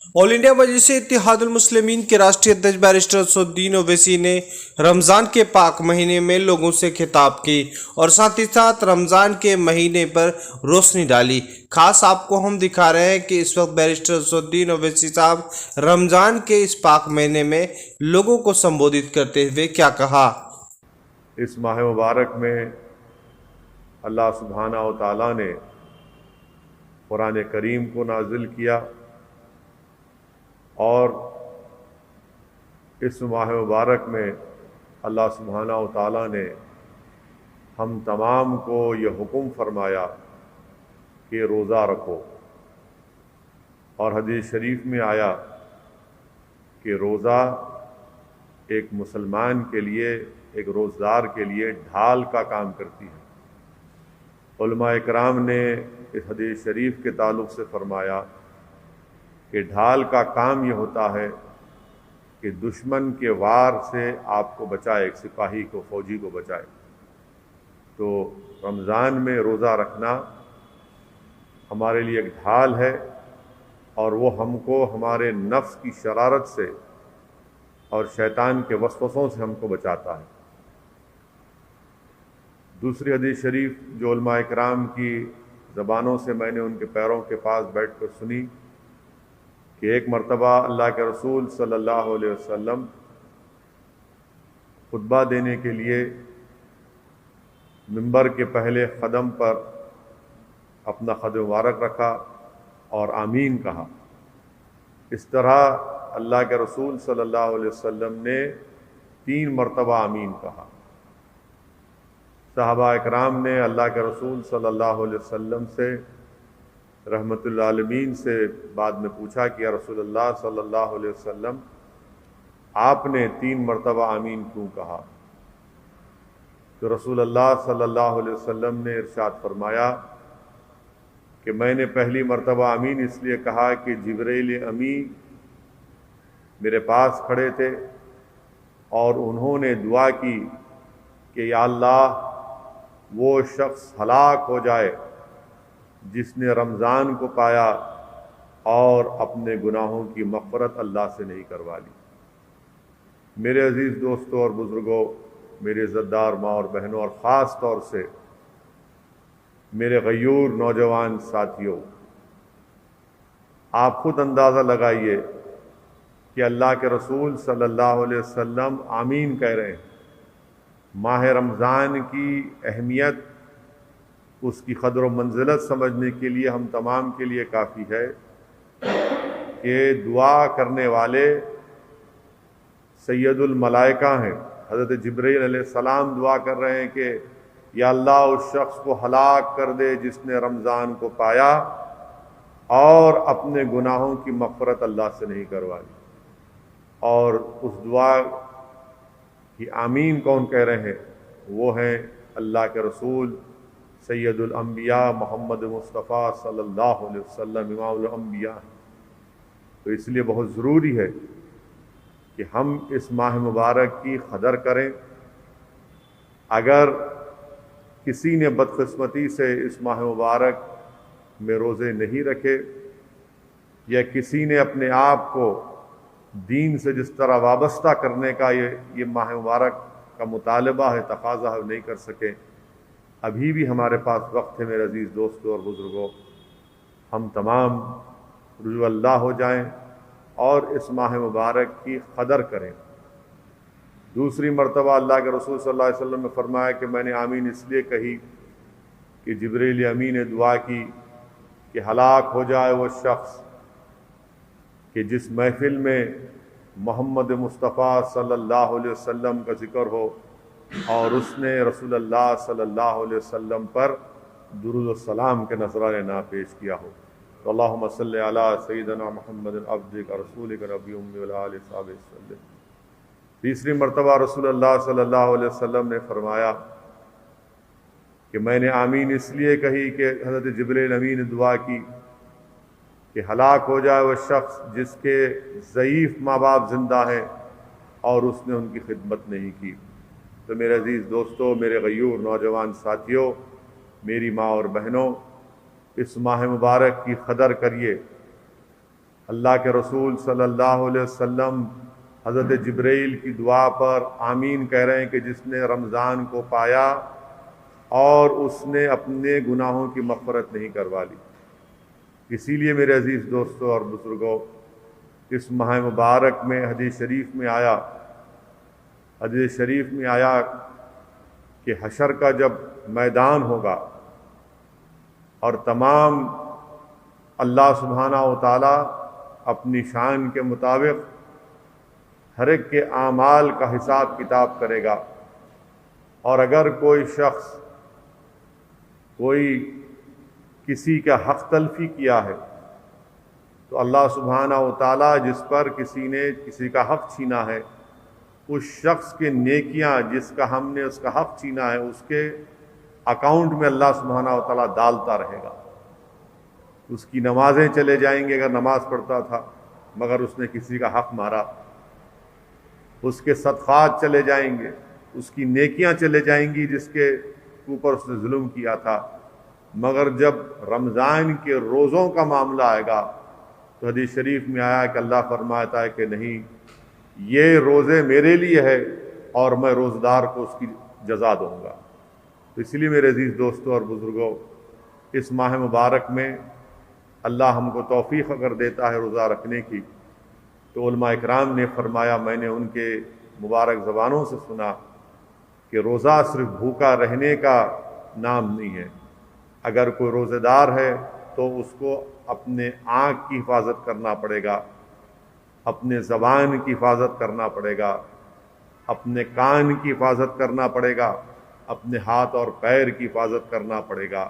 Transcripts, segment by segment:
All India मजलिस इत्तेहादुल मुस्लिमीन के राष्ट्रीय अध्यक्ष बैरिस्टर असदुद्दीन ओवैसी ने रमज़ान के पाक महीने में लोगों से खिताब की और साथ ही साथ रमज़ान के महीने पर रोशनी डाली। खास आपको हम दिखा रहे हैं कि इस वक्त बैरिस्टर असदुद्दीन ओवैसी साहब रमज़ान के इस पाक महीने में लोगों को संबोधित करते हुए क्या कहा। इस माह मुबारक में अल्लाह सुब्हाना व तआला ने कुरान करीम को नाजिल किया और इस माह मुबारक में अल्लाह सुब्हाना व तआला ने हम तमाम को ये हुक्म फरमाया कि रोज़ा रखो। और हदीस शरीफ में आया कि रोज़ा एक मुसलमान के लिए, एक रोज़दार के लिए ढाल का काम करती है। उलमा इकराम ने इस हदीस शरीफ के ताल्लुक़ से फरमाया कि ढाल का काम ये होता है कि दुश्मन के वार से आपको बचाए, एक सिपाही को, फौजी को बचाए। तो रमज़ान में रोज़ा रखना हमारे लिए एक ढाल है और वो हमको हमारे नफ्स की शरारत से और शैतान के वसवसों से हमको बचाता है। दूसरी हदीस शरीफ जो उलमा इकराम की ज़बानों से मैंने उनके पैरों के पास बैठ कर सुनी कि एक मरतबा अल्लाह के रसूल सल्लल्लाहु अलैहि वसल्लम खुतबा देने के लिए मिंबर के पहले कदम पर अपना कदम मुबारक रखा और आमीन कहा। इस तरह अल्लाह के रसूल सल्लल्लाहु अलैहि वसल्लम ने 3 मरतबा आमीन कहा। सहाबा इकराम ने अल्लाह के रसूल सल्लल्लाहु अलैहि वसल्लम से, रहमतुल आलमीन से बाद में पूछा कि या रसूलल्लाह सल्लल्लाहु अलैहि वसल्लम, आपने 3 मरतबा आमीन क्यों कहा? तो रसूलुल्लाह सल्लल्लाहु अलैहि वसल्लम ने इरशाद फरमाया कि मैंने पहली मरतबा आमीन इसलिए कहा कि जिब्रील अमी मेरे पास खड़े थे और उन्होंने दुआ की कि या अल्लाह, वो शख्स हलाक हो जाए जिसने रमज़ान को पाया और अपने गुनाहों की मग़फ़िरत अल्लाह से नहीं करवा ली। मेरे अज़ीज़ दोस्तों और बुज़ुर्गों, मेरे इज़्ज़तदार माँ और बहनों, और ख़ास तौर से मेरे गयूर नौजवान साथियों, आप खुद अंदाज़ा लगाइए कि अल्लाह के रसूल सल्लल्लाहु अलैहि वसल्लम आमीन कह रहे हैं। माह रमज़ान की अहमियत, उसकी क़द्र व मंज़िलत समझने के लिए हम तमाम के लिए काफ़ी है कि दुआ करने वाले सैयदुल मलाइका हैं। हज़रत जिब्रील अलैहिस्सलाम दुआ कर रहे हैं कि या अल्लाह, उस शख्स को हलाक कर दे जिसने रमज़ान को पाया और अपने गुनाहों की मग़फ़िरत अल्लाह से नहीं करवा ली। और उस दुआ कि आमीन कौन कह रहे हैं? वो हैं अल्लाह के रसूल सैयदुल अंबिया मोहम्मद मुस्तफ़ा सल्लल्लाहु अलैहि वसल्लम, इमामुल अंबिया। तो इसलिए बहुत ज़रूरी है कि हम इस माह मुबारक की कदर करें। अगर किसी ने बदकिस्मती से इस माह मुबारक में रोज़े नहीं रखे या किसी ने अपने आप को दीन से जिस तरह वाबस्ता करने का ये माह मुबारक का मुतालबा है, तकाज़ा है, नहीं कर सके, अभी भी हमारे पास वक्त है। मेरे अज़ीज़ दोस्तों और बुज़ुर्गों, हम तमाम रुजू अल्लाह हो जाएं और इस माह मुबारक की कदर करें। दूसरी मरतबा अल्लाह के रसूल सल्लल्लाहु अलैहि वसल्लम ने फरमाया कि मैंने आमीन इसलिए कही कि जिब्रील अमी ने दुआ की कि हलाक हो जाए वो शख्स कि जिस महफिल में मोहम्मद मुस्तफ़ा सल्लल्लाहु अलैहि वसल्लम का ज़िक्र हो और उसने रसूलुल्लाह सल्लल्लाहु अलैहि वसल्लम पर दुरूद व सलाम के नज़राने ना पेश किया हो। तो अल्लाहुम्मा सल्लि अला सय्यिदना मुहम्मद अब्दिक रसूलिक नबी उम्मी व आलिहि सहाबिहि वसल्लम। तीसरी मरतबा रसूलुल्लाह सल्लल्लाहु अलैहि वसल्लम ने फरमाया कि मैंने आमीन इसलिए कही कि हज़रत जिब्रील अमी ने दुआ की कि हलाक हो जाए वह शख्स जिसके ज़ईफ़ माँ बाप ज़िंदा हैं और उसने उनकी खिदमत नहीं की। तो मेरे अज़ीज़ दोस्तों, मेरे गयूर नौजवान साथियों, मेरी माँ और बहनों, इस माह मुबारक की कदर करिए। اللہ کے رسول صلی اللہ علیہ وسلم حضرت جبرائیل کی دعا پر آمین کہہ رہے ہیں کہ جس نے رمضان کو پایا اور اس نے اپنے گناہوں کی مغفرت نہیں کروا لی۔ اسی لیے میرے عزیز دوستوں اور بزرگوں، اس ماہ مبارک میں حدیث شریف میں آیا کہ حشر کا جب میدان ہوگا اور تمام اللہ سبحانہ و تعالی اپنی شان کے مطابق ہر ایک کے اعمال کا حساب کتاب کرے گا، اور اگر کوئی شخص کسی کا حق تلفی کیا ہے تو اللہ سبحانہ و تعالی جس پر کسی نے کسی کا حق چھینا ہے، اس شخص کے نیکیاں جس کا ہم نے اس کا حق چھینا ہے اس کے اکاؤنٹ میں اللہ سبحانہ و تعالی ڈالتا رہے گا۔ اس کی نمازیں چلے جائیں گے اگر نماز پڑھتا تھا مگر اس نے کسی کا حق مارا، اس کے صدقات چلے جائیں گے، اس کی نیکیاں چلے جائیں گی جس کے اوپر اس نے ظلم کیا تھا، مگر جب رمضان کے روزوں کا معاملہ آئے گا تو حدیث شریف میں آیا کہ اللہ فرماتا ہے کہ نہیں، یہ روزے میرے لیے ہے اور میں روزدار کو اس کی جزا دوں گا۔ تو اس لیے میرے عزیز دوستوں اور بزرگوں، اس ماہ مبارک میں اللہ ہم کو توفیق اگر دیتا ہے روزہ رکھنے کی، تو علماء اکرام نے فرمایا، میں نے ان کے مبارک زبانوں سے سنا کہ روزہ صرف بھوکا رہنے کا نام نہیں ہے۔ اگر کوئی روزہ دار ہے تو اس کو اپنے آنکھ کی حفاظت کرنا پڑے گا، اپنے زبان کی حفاظت کرنا پڑے گا، اپنے کان کی حفاظت کرنا پڑے گا، اپنے ہاتھ اور پیر کی حفاظت کرنا پڑے گا۔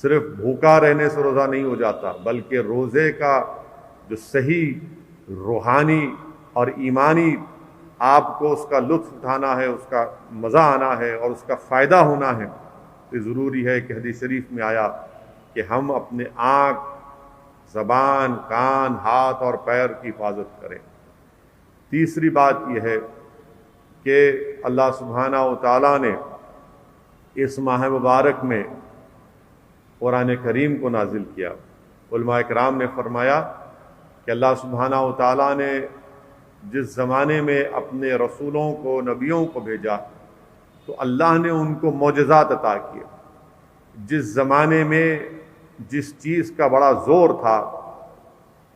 صرف بھوکا رہنے سے روزہ نہیں ہو جاتا، بلکہ روزے کا جو صحیح روحانی اور ایمانی آپ کو اس کا لطف اٹھانا ہے، اس کا مزہ آنا ہے اور اس کا فائدہ ہونا ہے، تو ضروری ہے کہ حدیث شریف میں آیا کہ ہم اپنے آنکھ، زبان، کان، ہاتھ اور پیر کی حفاظت کریں۔ تیسری بات یہ ہے کہ اللہ سبحانہ و تعالیٰ نے اس ماہ مبارک میں قرآن کریم کو نازل کیا۔ علماء کرام نے فرمایا کہ اللہ سبحانہ و تعالیٰ نے جس زمانے میں اپنے رسولوں کو، نبیوں کو بھیجا تو اللہ نے ان کو معجزات عطا کیے۔ جس زمانے میں جس چیز کا بڑا زور تھا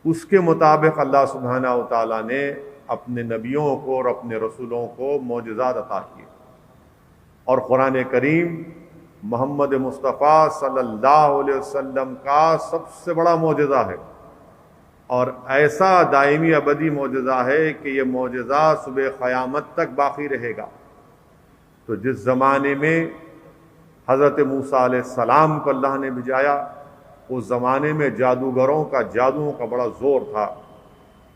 اس کے مطابق اللہ سبحانہ و تعالیٰ نے اپنے نبیوں کو اور اپنے رسولوں کو معجزات عطا کیے، اور قرآن کریم محمد مصطفیٰ صلی اللہ علیہ وسلم کا سب سے بڑا معجزہ ہے، اور ایسا دائمی ابدی معجزہ ہے کہ یہ معجزہ صبح قیامت تک باقی رہے گا۔ تو جس زمانے میں حضرت موسیٰ علیہ السلام کو اللہ نے بھیجایا، اس زمانے میں جادوگروں کا، جادوؤں کا بڑا زور تھا،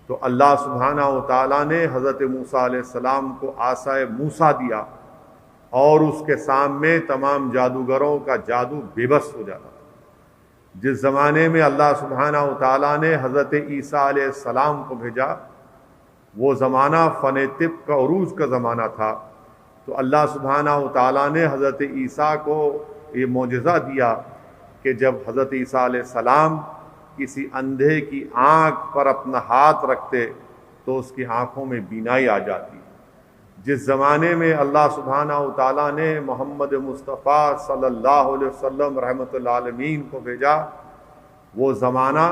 تو اللہ سبحانہ و تعالیٰ نے حضرت موسیٰ علیہ السلام کو عصائے موسیٰ دیا، اور اس کے سامنے تمام جادوگروں کا جادو بے بس ہو جاتا تھا۔ جس زمانے میں اللہ سبحانہ و تعالیٰ نے حضرت عیسیٰ علیہ السلام کو بھیجا، وہ زمانہ فن طب کا عروج کا زمانہ تھا، تو اللہ سبحانہ و تعالیٰ نے حضرت عیسیٰ کو یہ معجزہ دیا کہ جب حضرت عیسیٰ علیہ السلام کسی اندھے کی آنکھ پر اپنا ہاتھ رکھتے تو اس کی آنکھوں میں بینائی آ جاتی۔ جس زمانے میں اللہ سبحانہ و تعالیٰ نے محمد مصطفیٰ صلی اللہ علیہ وسلم رحمۃ العالمین کو بھیجا، وہ زمانہ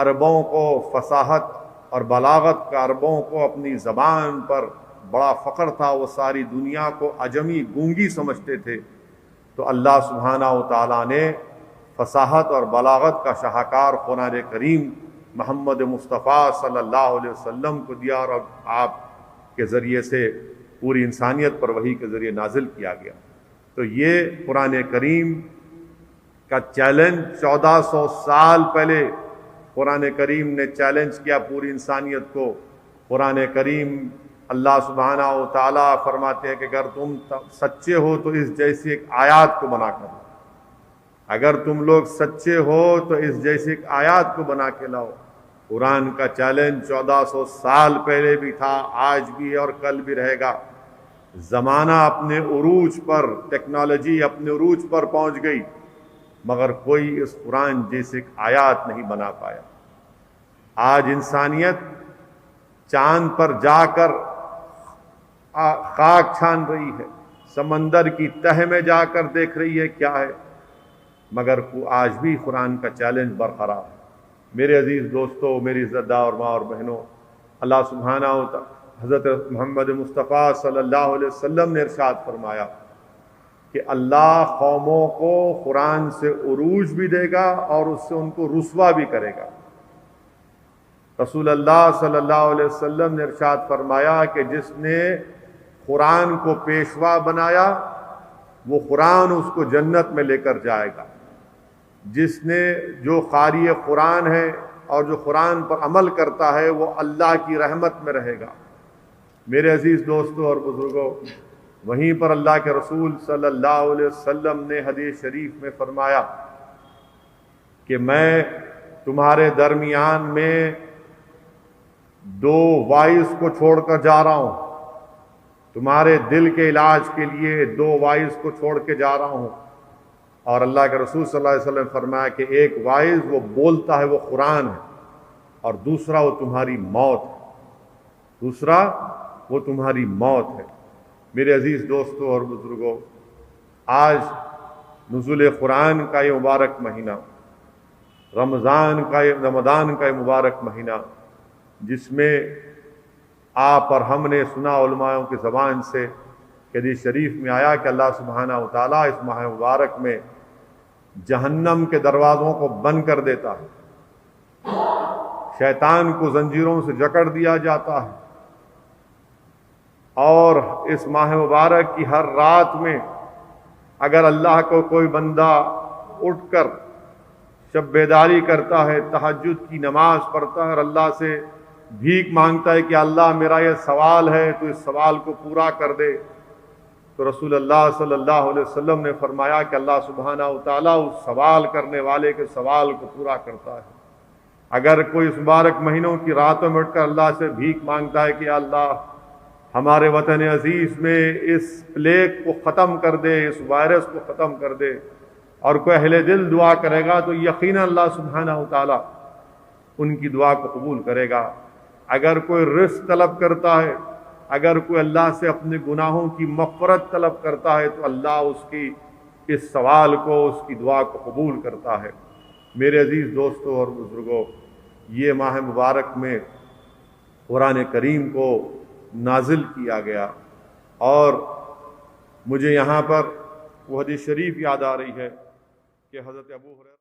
عربوں کو فصاحت اور بلاغت کا، عربوں کو اپنی زبان پر بڑا فخر تھا، وہ ساری دنیا کو عجمی، گونگی سمجھتے تھے، تو اللہ سبحانہ و تعالیٰ نے فصاحت اور بلاغت کا شاہکار قرآن کریم محمد مصطفیٰ صلی اللہ علیہ وسلم کو دیا، اور آپ کے ذریعے سے پوری انسانیت پر وحی کے ذریعے نازل کیا گیا۔ تو یہ قرآن کریم کا چیلنج 1400 سال پہلے قرآن کریم نے چیلنج کیا پوری انسانیت کو۔ قرآن کریم اللہ سبحانہ و تعالیٰ فرماتے ہیں کہ اگر تم سچے ہو تو اس جیسی ایک آیات کو بنا کر لاؤ، اگر تم لوگ سچے ہو تو اس جیسی ایک آیات کو بنا کے لاؤ۔ قرآن کا چیلنج 1400 سال پہلے بھی تھا، آج بھی ہے اور کل بھی رہے گا۔ زمانہ اپنے عروج پر، ٹیکنالوجی اپنے عروج پر پہنچ گئی، مگر کوئی اس قرآن جیسے آیات نہیں بنا پایا۔ आज इंसानियत चांद पर जाकर खाक छान रही है, समंदर की तह में जाकर देख रही है क्या है, मगर आज भी कुरान का चैलेंज बरकरार है। मेरे अजीज़ दोस्तों, मेरी इज़्ज़तदार माँ और बहनों, अल्लाह सुब्हानहू व तआला हज़रत मोहम्मद मुस्तफ़ा सल्लल्लाहु अलैहि वसल्लम ने इरशाद फरमाया कि अल्लाह कौमों को कुरान से उरूज भी देगा और उससे उनको रुस्वा भी करेगा। रसूल अल्लाह सल्लल्लाहु अलैहि वसल्लम ने इरशाद फरमाया कि जिसने कुरान को पेशवा बनाया वो कुरान उसको जन्नत में लेकर जाएगा। जिसने जो क़ारी कुरान है और जो कुरान पर अमल करता है वो अल्लाह की रहमत में रहेगा। मेरे अजीज़ दोस्तों और बुज़ुर्गों, वहीं पर अल्लाह के रसूल सल्लल्लाहु अलैहि वसल्लम ने हदीस शरीफ में फरमाया कि मैं तुम्हारे दरमियान में दो वाइस को छोड़कर जा रहा हूँ, तुम्हारे दिल के इलाज के लिए दो वाइस को छोड़ के जा रहा हूँ। और अल्लाह के रसूल सल्लल्लाहु अलैहि वसल्लम फरमाया कि एक वाइस वो बोलता है, वो कुरान है, और दूसरा वो तुम्हारी मौत है, दूसरा वो तुम्हारी मौत है। मेरे अजीज़ दोस्तों और बुज़ुर्गों, आज नुज़ुल कुरान का ये मुबारक महीना, रमज़ान का ये मुबारक महीना, जिसमें आप और हमने सुना उलमाओं की ज़बान से कि हदीस शरीफ में आया कि अल्लाह सुब्हानहू व तआला इस माह मुबारक में जहन्नम के दरवाज़ों को बंद कर देता है, शैतान को जंजीरों से जकड़ दिया जाता है, और इस माह मुबारक की हर रात में अगर अल्लाह को कोई बंदा उठकर शब बेदारी करता है, तहज्जुद की नमाज पढ़ता है और अल्लाह से भीख मांगता है कि अल्लाह मेरा ये सवाल है तो इस सवाल को पूरा कर दे, तो रसूल अल्लाह सल्लल्लाहु अलैहि वसल्लम ने फरमाया कि अल्लाह सुब्हानहू व तआला उस सवाल करने वाले के सवाल को पूरा करता है। अगर कोई इस मुबारक महीनों की रातों में उठकर अल्लाह से भीख मांगता है कि अल्लाह हमारे वतन अजीज़ में इस प्लेग को ख़त्म कर दे, इस वायरस को ख़त्म कर दे, और कोई अहले दिल दुआ करेगा तो यकीनन अल्लाह सुब्हानहू व तआला उनकी दुआ को कबूल करेगा। अगर कोई रिज़्क़ तलब करता है, अगर कोई अल्लाह से अपने गुनाहों की मग़फ़िरत तलब करता है, तो अल्लाह उसकी इस सवाल को, उसकी दुआ को कबूल करता है। मेरे अजीज़ दोस्तों और बुज़ुर्गों, ये माह मुबारक में कुरान करीम को नाजिल किया गया, और मुझे यहाँ पर वो हदीस शरीफ याद आ रही है कि हज़रत अबू हुरैरा